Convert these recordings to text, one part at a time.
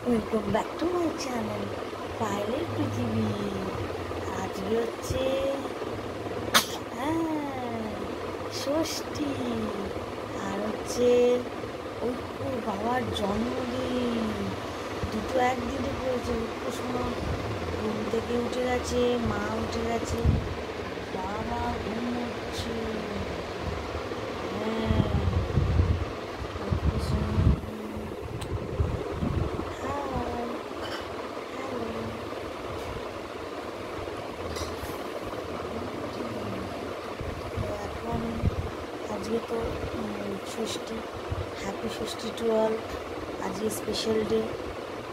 Welcome back to my channel পায়েলের পৃথিবী। আজকে হচ্ছে ষষ্ঠী, আর হচ্ছে ঐক্য বাবার জন্মদিন। দুটো একদিনে করেছে। ঐক্য সময় ঘুম থেকে উঠে গেছে, মা উঠে গেছে, বাবা ঘুম হচ্ছে। এখন আজকে তো ষষ্ঠী, হ্যাপি ষষ্ঠী টু অল। আজকে স্পেশাল ডে,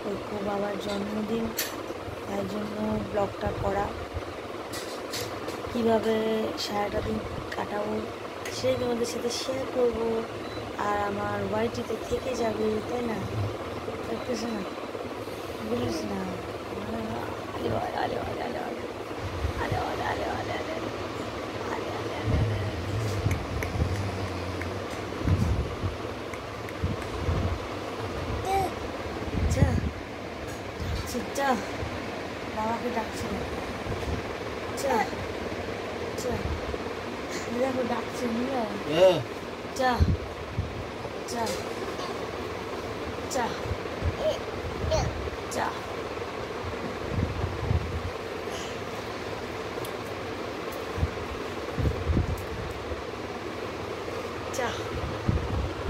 ঐক্য বাবার জন্মদিন, তাই জন্য ব্লগটা করা। কীভাবে সারাটা দিন কাটাবো সেটাই তোমাদের সাথে শেয়ার করবো। আর আমার ওয়াইটিতে থেকে যাবে, তাই না? দেখতেছ না, বলিস না। চা বাবাকে ডাকছে, চা চা দেখো ডাকছে, চা চা চা চা।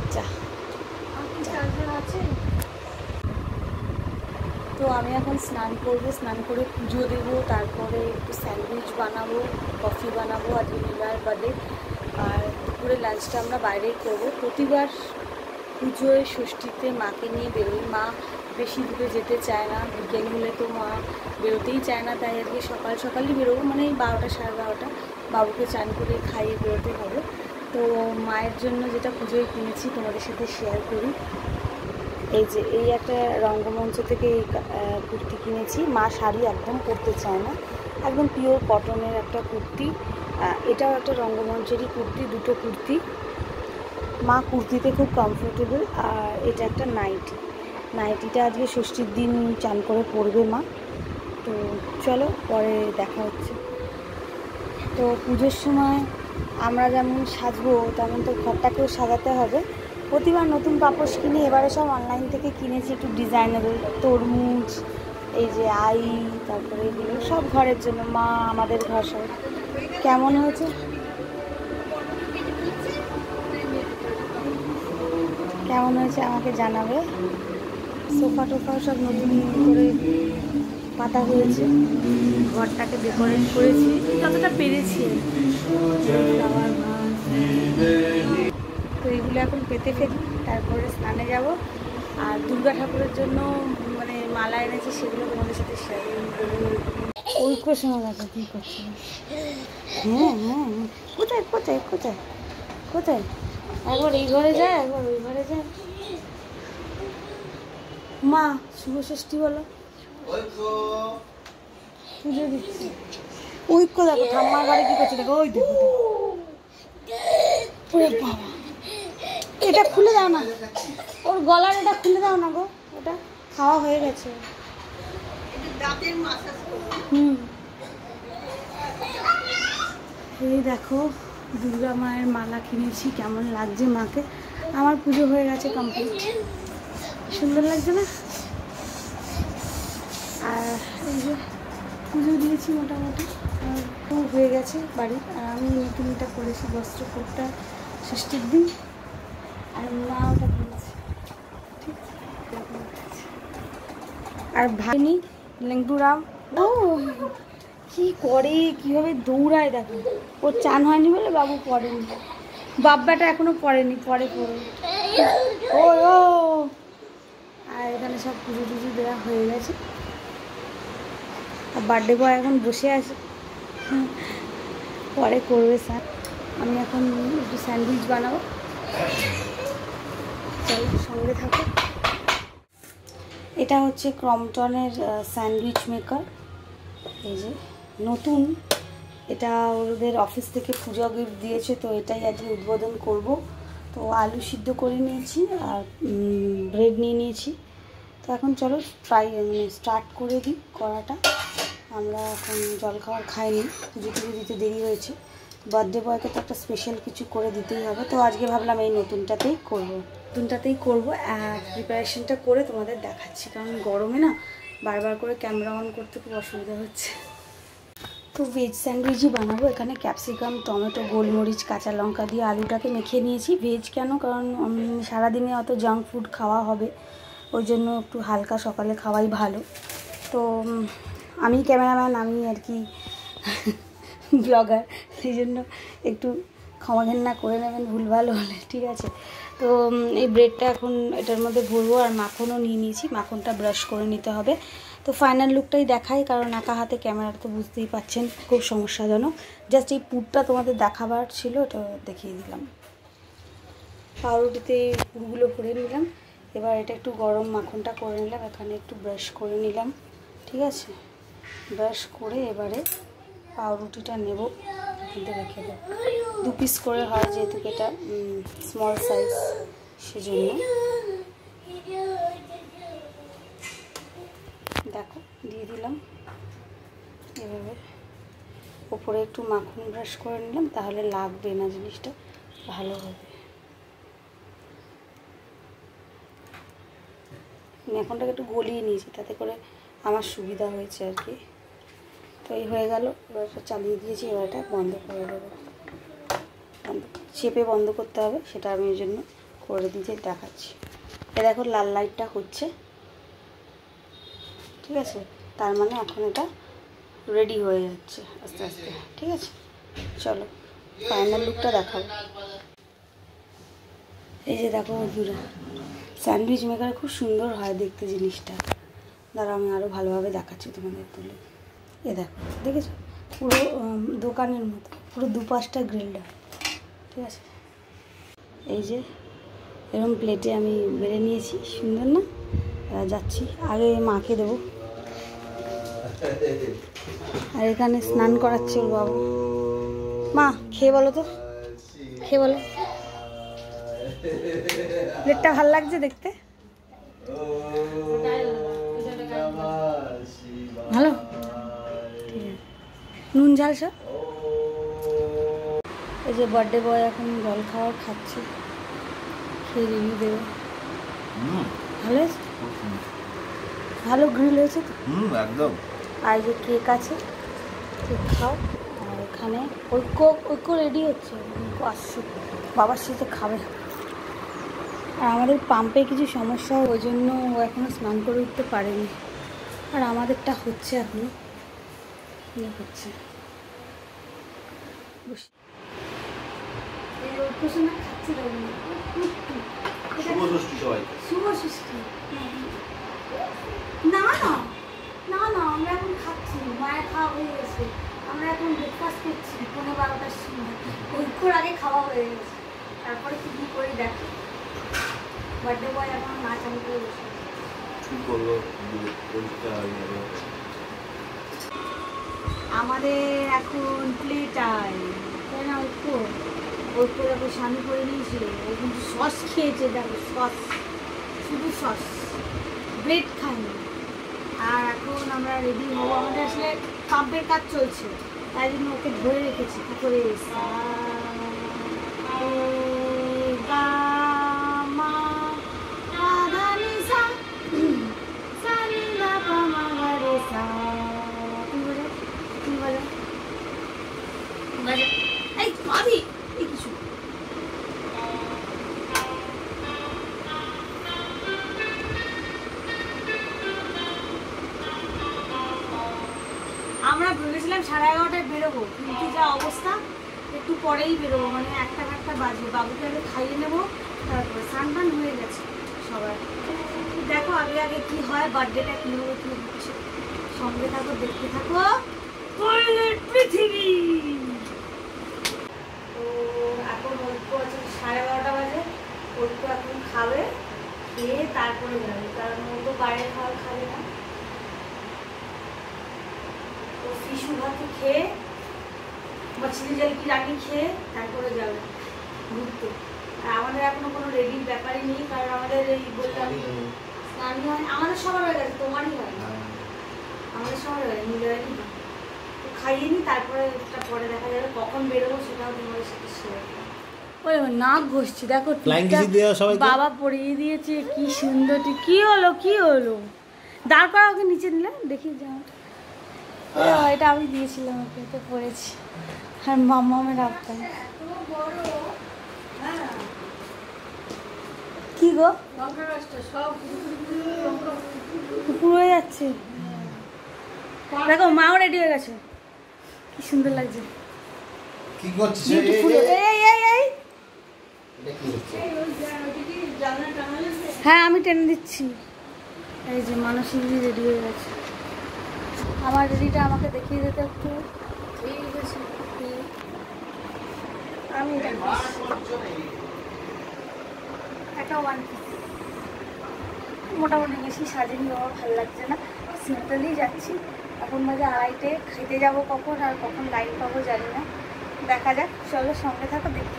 চা চা আছে। তো আমি এখন স্নান করবো, স্নান করে পুজো দেবো, তারপরে একটু স্যান্ডউইচ বানাবো, কফি বানাবো। আজকে নিবার বাদে। আর দুপুরে লাঞ্চটা আমরা বাইরেই করবো। প্রতিবার পুজোয় ষষ্ঠীতে মাকে নিয়ে বেরোই। মা বেশি দূরে যেতে চায় না, বিকেল হলে তো মা বেরোতেই চায় না, তাই আজকে সকাল সকালই বেরোবো, মানে এই 12টা সাড়ে 12টা। বাবুকে চান করে খাইয়ে বেরোতে হবে। তো মায়ের জন্য যেটা পুজোয় কিনেছি তোমাদের সাথে শেয়ার করি। এই যে এই একটা রঙ্গমঞ্চ থেকে এই কুর্তি কিনেছি। মা শাড়ি একদম পরতে চায় না, একদম পিওর কটনের একটা কুর্তি। এটাও একটা রঙ্গমঞ্চেরই কুর্তি, দুটো কুর্তি। মা কুর্তিতে খুব কমফোর্টেবল। আর এটা একটা নাইটি, নাইটিটা আজকে ষষ্ঠীর দিন চান করে পরবে মা। তো চলো পরে দেখা হচ্ছে। তো পুজোর সময় আমরা যেমন সাজবো তেমন তো ঘরটাকেও সাজাতে হবে। প্রতিবার নতুন পাপোশ কিনি, এবারে সব অনলাইন থেকে কিনেছি, একটু ডিজাইনেবল তরমুজ, এই যে আই, তারপরে এগুলো সব ঘরের জন্য। মা, আমাদের ঘর সব কেমন হয়েছে, কেমন হয়েছে আমাকে জানাবে। সোফা টোফা সব নতুন করে পাতা হয়েছে, ঘরটাকে ডেকোরেট করেছি যতটা পেরেছি। ফ্লাওয়ার ভাস, তো এগুলো এখন পেতে ফেলি, তারপরে স্নানে যাব। আর দুর্গা ঠাকুরের জন্য মানে মালা এনেছি, সেগুলো তোমাদের সাথে শেয়ার করবো। ঐক্য সময় দেখো কী করছে। হ্যাঁ হ্যাঁ, কোথায় কোথায় কোথায় কোথায়, একবার এই ঘরে যায়, একবার ওই ঘরে যায়। মা শুভ ষষ্ঠী বলো, পুজো দিচ্ছি। ঐক্য দেখো ঠাম্মার ঘরে কী করছে, দেখো ওই দেখো। ওরে বাবা, এটা খুলে দাও না, ওর গলার এটা খুলে দাও না গো, ওটা খাওয়া হয়ে গেছে। এই দেখো দুর্গা মায়ের মালা কিনেছি, কেমন লাগছে মাকে। আমার পুজো হয়ে গেছে কমপ্লিট, সুন্দর লাগছে না? আর এই যে পুজো দিয়েছি মোটামুটি, খুব হয়ে গেছে বাড়ি। আর আমি নতুনটা করেছি বস্ত্রকোটটা ষষ্ঠীর দিন, আর মা ওটা করেছে, ঠিক। আর ভাইনি লেংটুরাম, ও কি করে, কীভাবে দৌড়ায় দেখো। ওর চান হয়নি বলে বাবু পড়েনি, বাব্বাটা এখনো পড়েনি, পরে পড়ে। ও ও, আর এখানে সব পুজো টুজো দেওয়া হয়ে গেছে। আর বার্থডে বয় এখন বসে আছে, পরে করবে স্যার। আমি এখন একটু স্যান্ডউইচ বানাবো, চলো সঙ্গে থাকো। এটা হচ্ছে ক্রমটনের স্যান্ডউইচ মেকার, এই যে নতুন, এটা ওদের অফিস থেকে পুজো গিফট দিয়েছে, তো এটাই আজকে উদ্বোধন করব। তো আলু সিদ্ধ করে নিয়েছি আর ব্রেড নিয়ে নিয়েছি, তো এখন চলো স্টার্ট করে দিই করাটা। আমরা এখন জল খাবার খাইনি, পুজো দিতে দেরি হয়েছে। বার্থডে বয়কে তো একটা স্পেশাল কিছু করে দিতেই হবে, তো আজকে ভাবলাম এই নতুনটাতেই করবো। প্রিপারেশনটা করে তোমাদের দেখাচ্ছি, কারণ গরমে না বারবার করে ক্যামেরা অন করতে খুব অসুবিধা হচ্ছে। তো ভেজ স্যান্ডউইচই বানাবো। এখানে ক্যাপসিকাম, টমেটো, গোলমরিচ, কাঁচা লঙ্কা দিয়ে আলুটাকে মেখে নিয়েছি। ভেজ কেন, কারণ সারাদিনে অত জাঙ্ক ফুড খাওয়া হবে, ওই জন্য একটু হালকা সকালে খাওয়াই ভালো। তো আমি ক্যামেরাম্যান, আমি আর কি ব্লগার, সেই জন্য একটু ক্ষমা ঘেন্না করে নেবেন ভুলভাল হলে, ঠিক আছে। তো এই ব্রেডটা এখন এটার মধ্যে ভরবো, আর মাখনও নিয়ে নিয়েছি, মাখনটা ব্রাশ করে নিতে হবে। তো ফাইনাল লুকটাই দেখাই, কারণ একা হাতে ক্যামেরা তো বুঝতেই পাচ্ছেন খুব সমস্যাজনক। জাস্ট এই পুরটা তোমাদের দেখাবার ছিল, এটা দেখিয়ে দিলাম। পাউরুটিতে পুরগুলো ভরে নিলাম। এবার এটা একটু গরম মাখনটা করে নিলাম, এখানে একটু ব্রাশ করে নিলাম, ঠিক আছে। ব্রাশ করে এবারে পাউরুটিটা নেব, এখানে রেখে দেবো। 2 পিস করে হয়, যেহেতু এটা স্মল সাইজ, সেজন্য। দেখো দিয়ে দিলাম এভাবে, ওপরে একটু মাখন ব্রাশ করে নিলাম, তাহলে লাগবে না, জিনিসটা ভালো হবে। মাখনটাকে একটু গলিয়ে নিয়েছি, তাতে করে আমার সুবিধা হয়েছে আর কি। তো এই হয়ে গেল, এবার চালিয়ে দিয়েছি। এবার এটা বন্ধ করে দেবো, চেপে বন্ধ করতে হবে, সেটা আমি ওই জন্য করে দিতে দেখাচ্ছি। এ দেখো লাল লাইটটা হচ্ছে, ঠিক আছে, তার মানে এখন এটা রেডি হয়ে যাচ্ছে আস্তে আস্তে, ঠিক আছে। চলো ফাইনাল লুকটা দেখাবো। এই যে দেখো বন্ধুরা, স্যান্ডউইচ মেকার খুব সুন্দর হয় দেখতে জিনিসটা। দাঁড়াও আমি আরও ভালোভাবে দেখাচ্ছি তোমাদের তুলে। এ দেখো, দেখেছো, পুরো দোকানের মতো, পুরো 2-5টা গ্রিলড হয়, ঠিক আছে। এই যে এরকম প্লেটে আমি বেড়ে নিয়েছি, সুন্দর না? যাচ্ছি, আগে মাকে দেবো। আর এখানে স্নান করাচ্ছে ওর বাবা। মা খেয়ে বলো তো, খেয়ে বলো, প্লেটটা ভাল লাগছে দেখতে, ভালো, নুন ঝাল সব। এই যে বার্থডে বয় এখন জল খাওয়ার খাচ্ছে, খেয়ে রিভিউ দেবে। ভালো হয়েছে, ভালো গ্রিল হয়েছে তো একদম। আর যে কেক আছে, কেক খাও। আর এখানে ঐক্য রেডি হচ্ছে, আসছে, বাবার সাথে খাবে। আর আমাদের পাম্পে কিছু সমস্যা, ওই জন্য ও এখনও স্নান করে উঠতে পারেনি। আর আমাদেরটা হচ্ছে, এখনও হচ্ছে। শুভ ষষ্ঠী। না না না না, আমরা এখন খাচ্ছি, মায়ের খাওয়া হয়ে গেছে, আমরা এখন ব্রেকফাস্ট করছি 11:30টার সময়। ঐক্যর আগে খাওয়া হয়ে গেছে, তারপরে কি করি দেখো। বার্থডে বয় এখন নাচ আমি করে বসে আমাদের এখন প্লে টাইম, তাই না? ঐক্য দেখো স্বামী করে নিয়েছিল, ও কিন্তু সস খেয়েছে, দেখো সস, শুধু সস, ব্রেড খাইনি। আর এখন আমরা রেডি হবো, আমাদের আসলে পাম্পের কাজ চলছে, তাই জন্য ওকে ধরে রেখেছি। কী করে আমরা ভেবেছিলাম 11:30টায় বেরোবো, কিন্তু যা অবস্থা একটু পরেই বেরোবো, মানে 1টা বাজবে। বাবুকে আগে খাইয়ে নেবো, তারপরে স্নান হয়ে গেছে সবার। দেখো আগে আগে কি হয়, বার্থডেটা কীভাবে কী হচ্ছে, সঙ্গে থাকো, দেখতে থাকো পৃথিবী। তো এখন ঐক্য আছে 12:30 বাজে, ঐক্য এখন খাবে, খেয়ে তারপরে যাবে, কারণ ও তো বাইরের খাবার খাবে না। ও শিশু ভাতে খেয়ে, মছলি জল কি রাখি খেয়ে তারপরে যাবে ঘুরতে। আর আমাদের এখনো কোনো রেডির ব্যাপারই নেই, কারণ আমাদের এই বললাম আমাদের সবার হয়ে গেছে, তোমারই হয় না। আমাদের সবার হয়ে নিলয়েরই না। খাইয়ে নি, তারপরে পরে দেখা যাবে কখন বেরোবো সেটাও তোমাদের সাথে শেয়ার করবো। ওই নাক ঘষছি দেখো, বাবা পরিয়ে দিয়েছে কি সুন্দর। কি হলো কি হলো? দাঁড় করা ওকে নিচে নিলে দেখি যাও। এটা আমি দিয়েছিলাম ওকে, তো পড়েছি। আর মামামের আবদার কি গো পুরো যাচ্ছে। দেখো মাও রেডি হয়ে গেছে, কি সুন্দর লাগছে। কি করছিস? হ্যাঁ আমি টেনে দিচ্ছি। এই যে মানসী রেডি হয়ে গেছে। আমার রেডিটা আমাকে দেখিয়ে দিতে একটু। ঠিক আছে, আমি একটা ওয়ান পিস মোটামুটি বেশি সাজিনি, আমার ভালো লাগছে না, সিম্পলি যাচ্ছি। এখন বাজে 2:30, খেতে যাবো কখন আর কখন লাইন পাবো জানি না, দেখা যাক। চলো সঙ্গে থাকো, দেখতে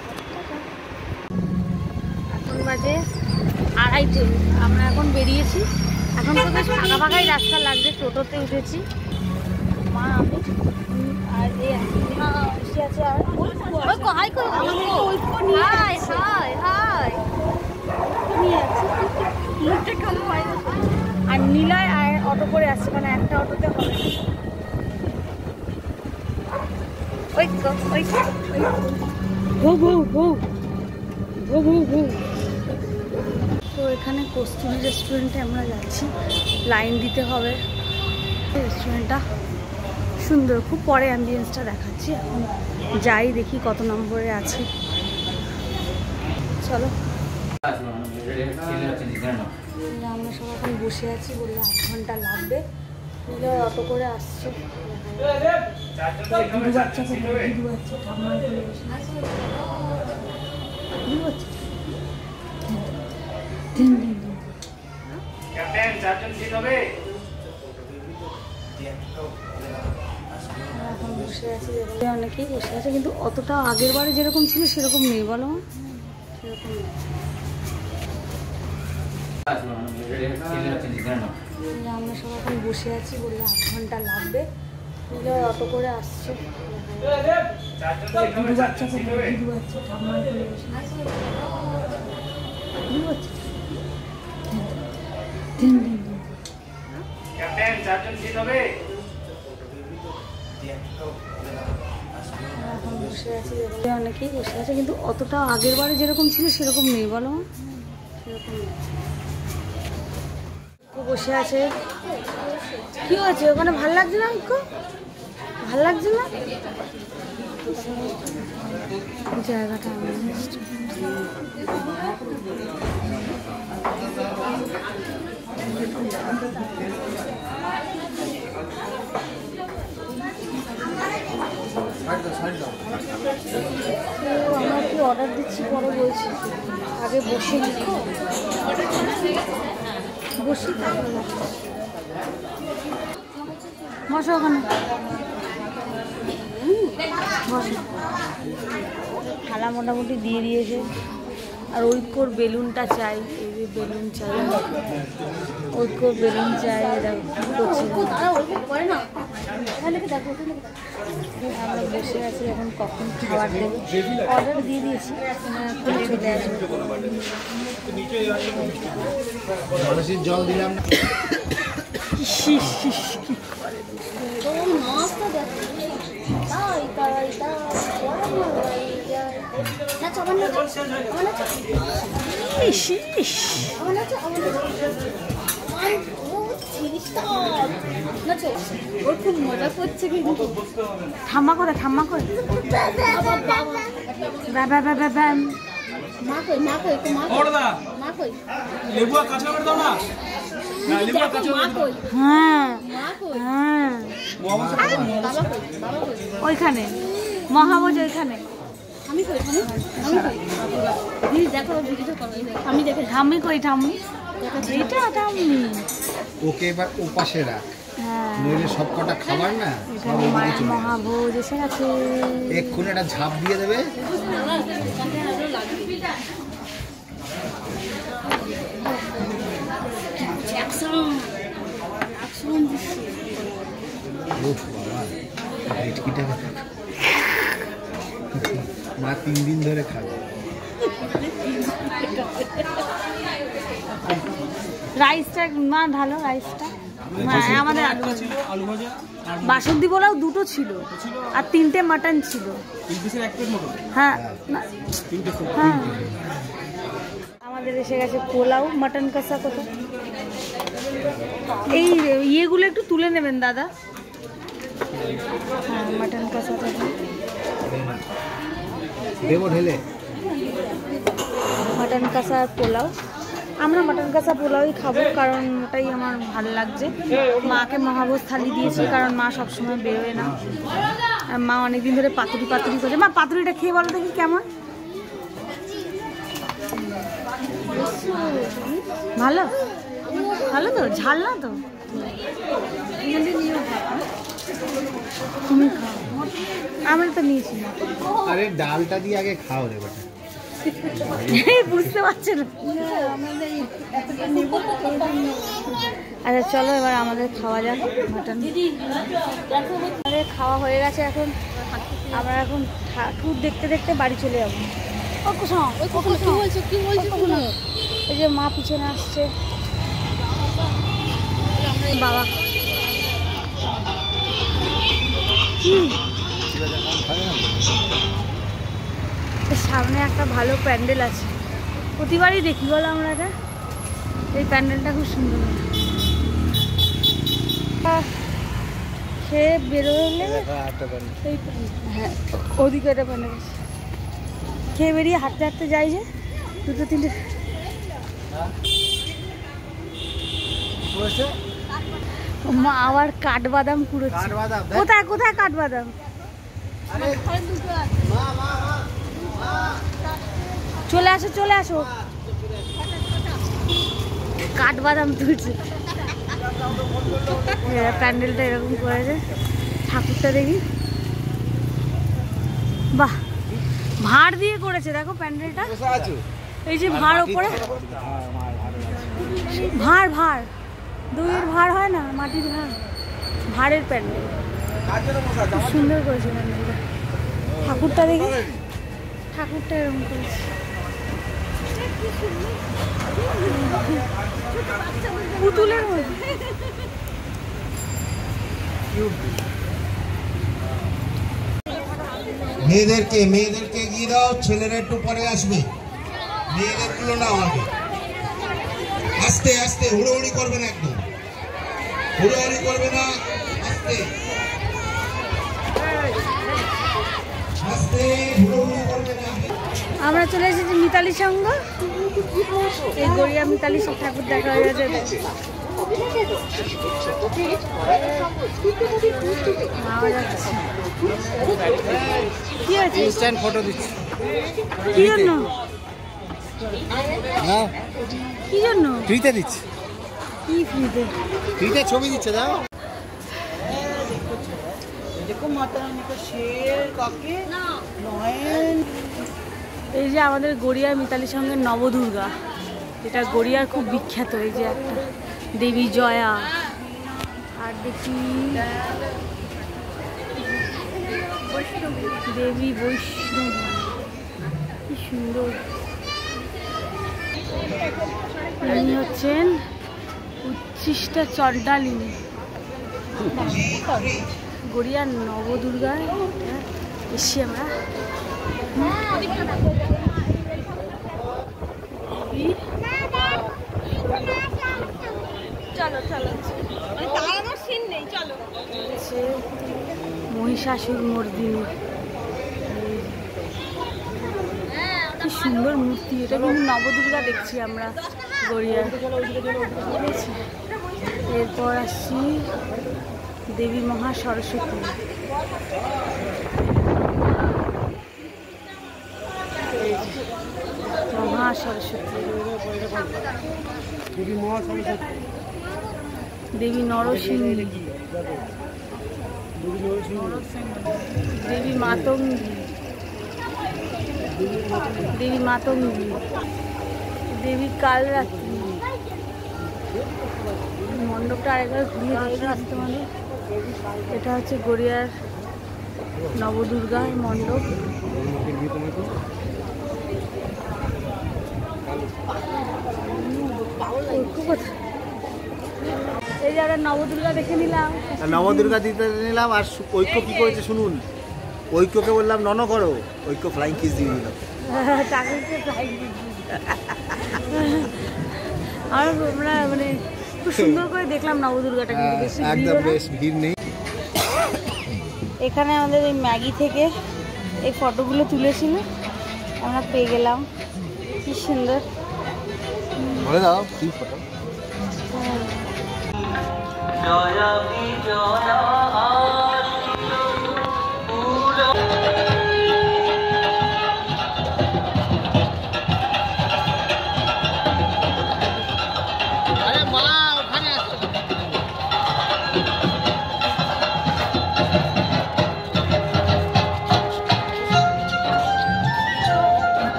এখন বাজে 2:30, আমরা এখন বেরিয়েছি। এখন তো বেশ ফাঁকা ফাঁকাই রাস্তা লাগছে, টোটোতে উঠেছি মা আমি আর এই মা এসে আছে। আর আর নীলয় আর অটো করে আসছে, মানে একটা অটোতে হবে। ওই তো ওই তো এখানে কস্তুরী রেস্টুরেন্টে আমরা যাচ্ছি, লাইন দিতে হবে। রেস্টুরেন্টটা সুন্দর, খুব পরে অ্যাম্বিয়েন্সটা দেখাচ্ছি। এখন যাই দেখি কত নম্বরে আছে। চলো আমরা সব এখন বসে আছি, বললে 8 ঘন্টা লাগবে। অটো করে আসছে, এখন বসে আছি, অনেকেই বসে আছে, কিন্তু অতটা আগের বারে যেরকম ছিল সেরকম নেই, বলো সেরকম নেই। আমরা সব এখন বসে আছি, বললে 8 ঘন্টা লাগবে। অটো করে আসছে, এখন বসে আছি, অনেকেই বসে আছে, কিন্তু অতটা আগের বারে যেরকম ছিল সেরকম নেই, বলো সেরকম নেই। বসে আছে, কি হয়েছে ওখানে? ভাল লাগছে না? ভাল লাগছে না জায়গাটা? আমরা কি অর্ডার দিচ্ছি পরে বলছি, আগে বসে বসি বসো ওখানে, বসো। থালা মোটামুটি দিয়ে দিয়েছে। আর ঐক্যর বেলুনটা চাই, এই যে বেলুন চাই, ঐক্যর বেলুন চাই। আমরা বসে আছি, এখন কখন খাবার দেবে, অর্ডার দিয়ে দিয়েছি, এখন চলে আসবে। জল দিলাম না, ওর খুব মজা করছে, কিন্তু ঠাম্মা করে ঠাম্মা করে ওইখানে মহাবজ, ওইখানে ঠাম্মি কই ঠাম্মি, ওকে এবার ওপাশে রাখ, নইলে সব কটা খাবার না মহাভোজ এসে গেছে, এক্ষুনি একটা ঝাঁপ দিয়ে দেবে। ভেটকিটা মা 3 দিন ধরে খাবে। রাইসটা মা ঢালো, রাইসটা আমাদের আলু ভাজা বাসন্তী পোলাও 2টো ছিল আর 3টে মাটন ছিল। হ্যাঁ হ্যাঁ আমাদের এসে গেছে পোলাও, মাটন কষা। কোথায় এই ইয়েগুলো একটু তুলে নেবেন দাদা। হ্যাঁ মাটন কষা দেবো ঢেলে। মাটন কষা আর পোলাও। আমরা মাটন কষা পোলাওই খাবো কারণ ওটাই আমার ভালো লাগছে। মাকে মহাভোজ থালি দিয়েছি কারণ মা সবসময় বেরোয় না। মা অনেকদিন ধরে পাতুরি করে। মা পাতুরিটা খেয়ে বলো দেখি কেমন। ভালো ভালো তো, ঝাল না তো? তুমি খাও, আমরা তো নিয়েছি। আরে ডালটা দিয়ে আগে খাও রে বেটা। বুঝতে পারছে না। আচ্ছা চলো এবার আমাদের খাওয়া যাক মাটন। আমাদের খাওয়া হয়ে গেছে। এখন আমরা এখন ঠাকুর দেখতে দেখতে বাড়ি চলে যাবো। এই যে মা পিছনে আসছে। বাবা সামনে একটা ভালো প্যান্ডেল আছে, প্রতিবারই দেখি বলো আমরা এটা। এই প্যান্ডেলটা খুব সুন্দর। সে বেরোলে হ্যাঁ ওদিকে একটা প্যান্ডেল আছে। খেয়ে বেরিয়ে হাঁটতে হাঁটতে যাই যে 2-3টে। মা আবার কাঠবাদাম কুড়োচ্ছে। কোথায় কোথায় কাঠবাদাম? চলে আসো চলে আসো। কাঠবাদাম তুলছে। প্যান্ডেলটা এরকম করেছে। ঠাকুরটা দেখি, বাহ ভাঁড় দিয়ে করেছে দেখো প্যান্ডেলটা। এই যে ভাঁড় ওপরে, ভাঁড় দইয়ের ভাঁড় হয় না, মাটির ভাঁড়ের প্যান্ডেল। সুন্দর করেছে প্যান্ডেলটা। ঠাকুরটা দেখি, ঠাকুরটা এরকম করেছে। পুতুলের মধ্যে মেয়েদেরকে এগিয়ে দাও, ছেলেরা একটু পরে আসবে। মেয়েদেরগুলো নাও আগে। আস্তে আস্তে, হুড়োহুড়ি করবে না, একদম হুড়োহুড়ি করবে না, আস্তে আস্তে, হুড়োহুড়ি করবে না। আমরা চলে এসেছি মিতালি সংঘ। এই গড়িয়া মিতালি সব ঠাকুর দেখা হয়ে গেছে। কি আছে? ইনস্ট্যান্ট ফটো দিচ্ছি। কি জন্য? হ্যাঁ কি জন্য? ফ্রিতে দিচ্ছি। কি ফ্রিতে? ফ্রিতে ছবি দিচ্ছে দাও। এই যে আমাদের গড়িয়া মিতালি সঙ্গে নবদুর্গা, এটা গড়িয়ার খুব বিখ্যাত। এই যে একটা দেবী জয়া, আর দেখি দেবী বৈষ্ণবী, কি সুন্দর। ইনি হচ্ছেন উচ্ছিষ্টা চণ্ডালিনী। গড়িয়ার নবদুর্গায় এসছি আমরা। মহিষাসুর মর্দিনী, কি সুন্দর মূর্তি। এটা কিন্তু নবদুর্গা দেখছি আমরা গড়িয়ার। এরপর আসছি দেবী মহা সরস্বতী। মহা সরস্বতী, দেবী নরসিংহী, দেবী মাতঙ্গী, দেবী কালরাত্রি। মণ্ডপটা আরেকবার ঘুরিয়ে দেখে আসতে মানে এটা হচ্ছে গড়িয়ার নবদুর্গা মণ্ডপ। এই যে আমরা নবদুর্গা দেখে নিলাম, নবদুর্গা দিতে নিলাম। আর ঐক্য কি করেছে শুনুন, ঐক্যকে বললাম নন করো, ঐক্য ফ্লাইং কিস দিয়ে দিলাম। আমরা মানে খুব সুন্দর করে দেখলাম নবদুর্গাটা, কিন্তু বেশি একদম বেশ ভিড় নেই। এখানে আমাদের এই ম্যাগি থেকে এই ফটোগুলো তুলেছিল, আমরা পেয়ে গেলাম। কি সুন্দর বলে দাও কি ফটো।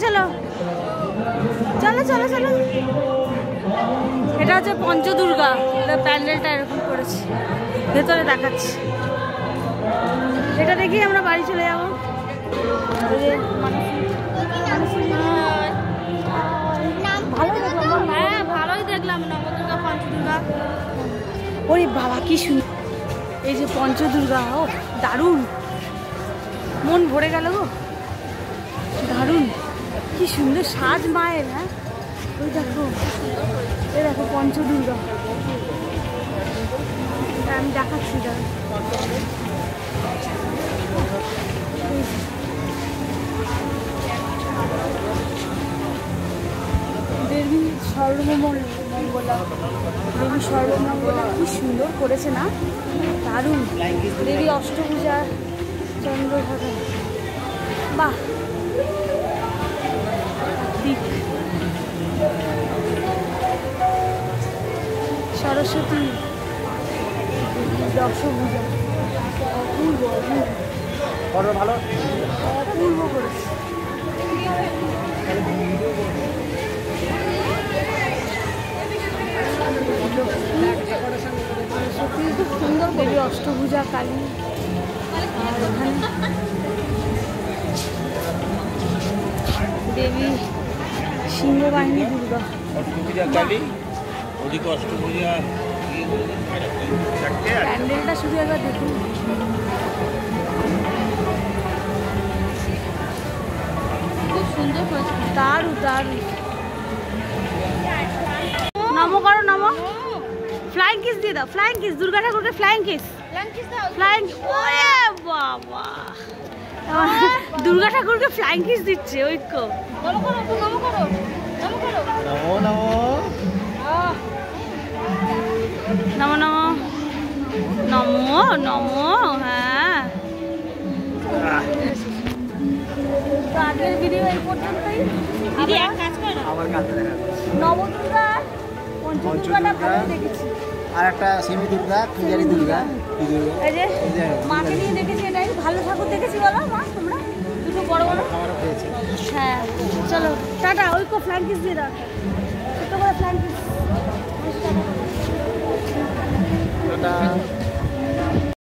চলো চলো চলো চলো, এটা হচ্ছে পঞ্চদুর্গা। এটা প্যান্ডেলটা এরকম করেছি, ভেতরে দেখাচ্ছি। এটা দেখি আমরা বাড়ি চলে যাবো। ভালোই দেখলাম নবদুর্গা পঞ্চদুর্গা। ওরে বাবা কি সুন্দর, এই যে পঞ্চদুর্গা, ও দারুণ, মন ভরে গেল গো, দারুণ কি সুন্দর সাজ মায়ের। হ্যাঁ ওই দেখো, এই দেখো পঞ্চদুর্গা, আমি দেখাচ্ছি। দেবী সর্বমঙ্গলা, দেবী সর্বমঙ্গলা কি সুন্দর করেছে না, দারুণ। দেবী অষ্টভুজা চন্দ্রভাগা, বাহ। সরস্বতী দশভুজা, অপূর্ব অপূর্ব ভালো অপূর্ব করেছে। সত্যি খুব সুন্দর। দেবী অষ্টভুজা কালী, আর ওখানে দেবী সিংহবাহিনী দুর্গা। প্যান্ডেলটা শুধু একবার দেখুন, খুব সুন্দর করেছে, দারুণ দারুণ। নমো করো, নমো। ফ্লাইং কিস দিয়ে দাও, ফ্লাইং কিস, দুর্গা ঠাকুরকে ফ্লাইং কিস, ফ্লাইং। ওরে বাবা, দুর্গা ঠাকুরকে ফ্লাইং কিস দিচ্ছে ঐক্য। নমো করো, নমো করো, নমো করো, নমো নমো নমো নমো নমো নমো। হ্যাঁ, তো আগের ভিডিও এই পর্যন্তই। দিদি এক কাজ করো, আমার কাছে দেখা নবদুর্গা পঞ্চদুর্গাটা ভালো দেখেছি, আর একটা সেমি দুর্গা, পূজারি দুর্গা, এই যে মাকে নিয়ে দেখেছি, এটাই ভালো ঠাকুর দেখেছি। বলো মা, তোমরা দুটো বড় বড় খাবারও পেয়েছে। হ্যাঁ চলো টাটা। ঐক্য ফ্ল্যাং কিস দিয়ে দাও, ছোট করে ফ্ল্যাং কিস। টাটা।